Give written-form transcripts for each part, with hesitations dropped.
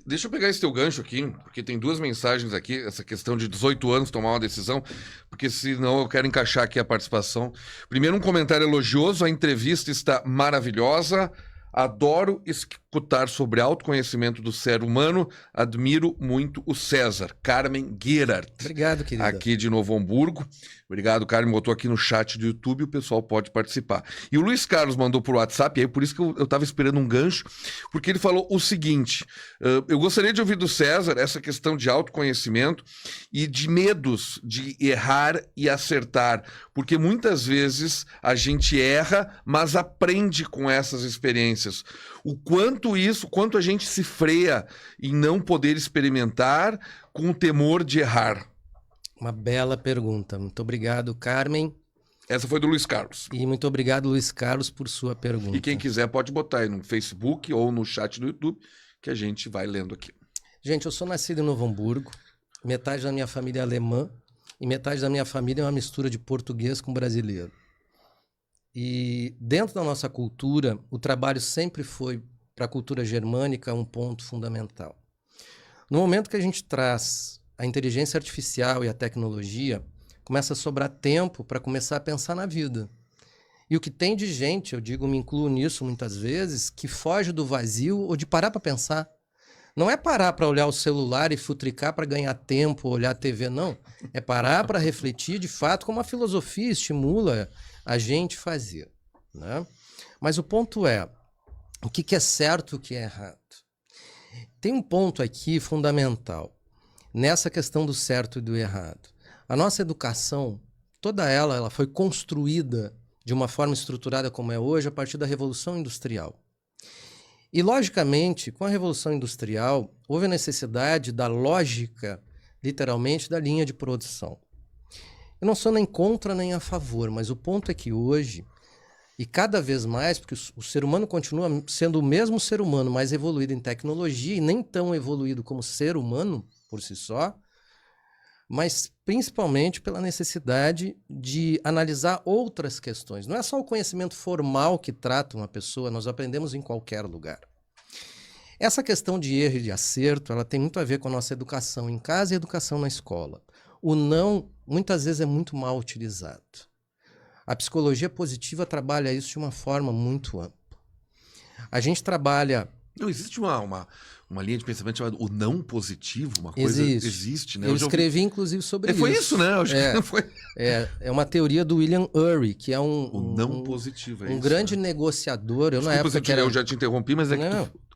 deixa eu pegar esse teu gancho aqui, porque tem duas mensagens aqui, essa questão de 18 anos tomar uma decisão, porque senão eu quero encaixar aqui a participação. Primeiro, um comentário elogioso, a entrevista está maravilhosa, adoro escutar sobre autoconhecimento do ser humano, admiro muito o César. Carmen Gerard. Obrigado, querida. Aqui de Novo Hamburgo. Obrigado, Carmen, botou aqui no chat do YouTube, o pessoal pode participar. E o Luiz Carlos mandou por WhatsApp, e aí por isso que eu estava esperando um gancho, porque ele falou o seguinte, eu gostaria de ouvir do César essa questão de autoconhecimento e de medos de errar e acertar, porque muitas vezes a gente erra, mas aprende com essas experiências. O quanto a gente se freia em não poder experimentar com o temor de errar. Uma bela pergunta. Muito obrigado, Carmen. Essa foi do Luiz Carlos. E muito obrigado, Luiz Carlos, por sua pergunta. E quem quiser pode botar aí no Facebook ou no chat do YouTube, que a gente vai lendo aqui. Gente, eu sou nascido em Novo Hamburgo. Metade da minha família é alemã e metade da minha família é uma mistura de português com brasileiro. E dentro da nossa cultura, o trabalho sempre foi, para a cultura germânica, um ponto fundamental. No momento que a gente traz a inteligência artificial e a tecnologia, começa a sobrar tempo para começar a pensar na vida. E o que tem de gente, eu digo, me incluo nisso muitas vezes, que foge do vazio ou de parar para pensar. Não é parar para olhar o celular e futricar para ganhar tempo, olhar a TV, não. É parar para refletir de fato como a filosofia estimula a gente fazer, né? Mas o ponto é, o que é certo e o que é errado? Tem um ponto aqui fundamental nessa questão do certo e do errado. A nossa educação, toda ela foi construída de uma forma estruturada como é hoje a partir da Revolução Industrial. E, logicamente, com a Revolução Industrial, houve a necessidade da lógica, literalmente, da linha de produção. Eu não sou nem contra nem a favor, mas o ponto é que hoje, e cada vez mais, porque o ser humano continua sendo o mesmo ser humano, mais evoluído em tecnologia e nem tão evoluído como ser humano por si só, mas principalmente pela necessidade de analisar outras questões. Não é só o conhecimento formal que trata uma pessoa, nós aprendemos em qualquer lugar. Essa questão de erro e de acerto, ela tem muito a ver com a nossa educação em casa e educação na escola. O não, muitas vezes, é muito mal utilizado. A psicologia positiva trabalha isso de uma forma muito ampla. A gente trabalha... Não, existe uma linha de pensamento chamada o não positivo, uma coisa existe, né? Eu escrevi, inclusive, sobre isso. Foi isso, né? Acho que foi. É uma teoria do William Ury, que é o não positivo, é um isso, grande né? negociador. Eu já te interrompi, mas é não. que tu...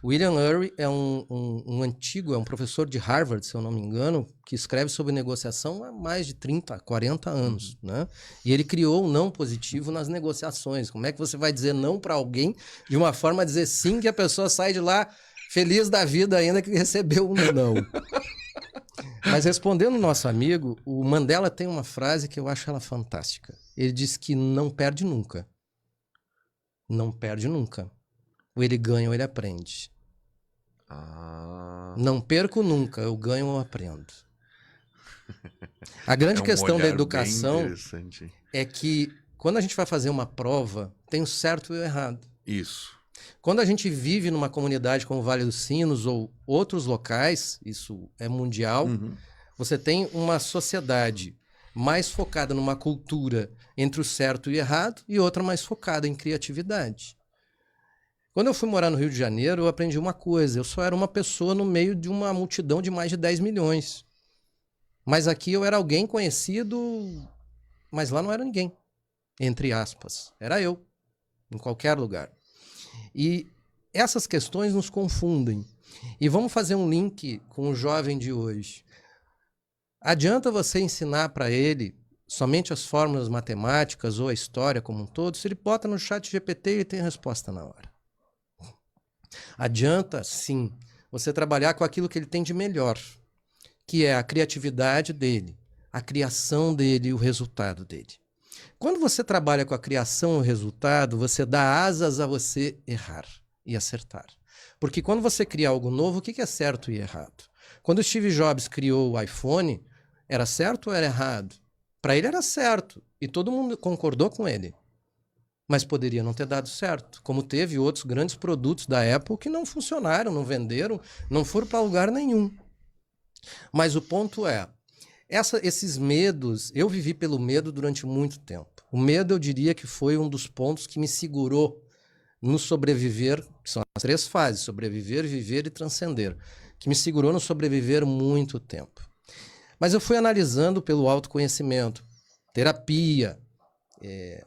William Ury é um professor de Harvard, se eu não me engano, que escreve sobre negociação há mais de 30, 40 anos, né? E ele criou o não positivo nas negociações. Como é que você vai dizer não para alguém de uma forma a dizer sim, que a pessoa sai de lá feliz da vida ainda que recebeu um não. Mas respondendo o nosso amigo, o Mandela tem uma frase que eu acho ela fantástica. Ele diz que não perde nunca. Não perde nunca. Ou ele ganha ou ele aprende. Não perco nunca, eu ganho ou aprendo. A grande questão da educação é que quando a gente vai fazer uma prova, tem o certo e o errado. Isso. Quando a gente vive numa comunidade como o Vale dos Sinos ou outros locais, isso é mundial, você tem uma sociedade mais focada numa cultura entre o certo e o errado e outra mais focada em criatividade. Quando eu fui morar no Rio de Janeiro, eu aprendi uma coisa. Eu só era uma pessoa no meio de uma multidão de mais de 10 milhões. Mas aqui eu era alguém conhecido, mas lá não era ninguém, entre aspas. Era eu, em qualquer lugar. E essas questões nos confundem. E vamos fazer um link com o jovem de hoje. Adianta você ensinar para ele somente as fórmulas matemáticas ou a história como um todo, se ele bota no chat GPT e ele tem a resposta na hora. Adianta, sim, você trabalhar com aquilo que ele tem de melhor, que é a criatividade dele, a criação dele e o resultado dele. Quando você trabalha com a criação e o resultado, você dá asas a você errar e acertar. Porque quando você cria algo novo, o que é certo e errado? Quando o Steve Jobs criou o iPhone, era certo ou era errado? Para ele era certo, e todo mundo concordou com ele. Mas poderia não ter dado certo, como teve outros grandes produtos da Apple que não funcionaram, não venderam, não foram para lugar nenhum. Mas o ponto é, esses medos, eu vivi pelo medo durante muito tempo. O medo, eu diria que foi um dos pontos que me segurou no sobreviver, que são as 3 fases, sobreviver, viver e transcender, que me segurou no sobreviver muito tempo. Mas eu fui analisando pelo autoconhecimento, terapia,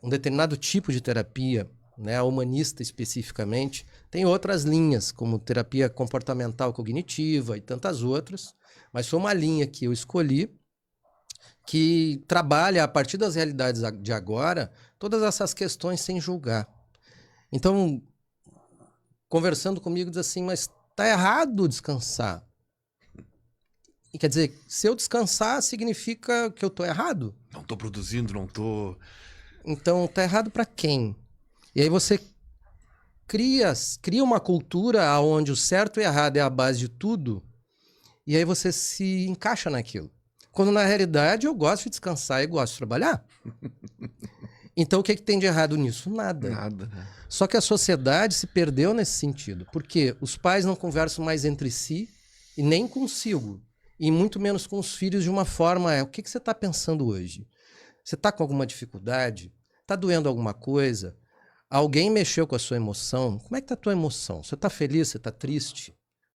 um determinado tipo de terapia, né, a humanista especificamente, tem outras linhas, como terapia comportamental cognitiva e tantas outras, mas foi uma linha que eu escolhi que trabalha a partir das realidades de agora todas essas questões sem julgar. Então, conversando comigo, diz assim, mas tá errado descansar. E quer dizer, se eu descansar, significa que eu tô errado? Não tô produzindo, não tô... Então, tá errado para quem? E aí você cria uma cultura onde o certo e o errado é a base de tudo, e aí você se encaixa naquilo. Quando na realidade eu gosto de descansar e gosto de trabalhar. Então o que tem de errado nisso? Nada. Nada, né? Só que a sociedade se perdeu nesse sentido, porque os pais não conversam mais entre si e nem consigo, e muito menos com os filhos de uma forma, o que você está pensando hoje? Você está com alguma dificuldade? Está doendo alguma coisa? Alguém mexeu com a sua emoção? Como é que está a tua emoção? Você está feliz? Você está triste?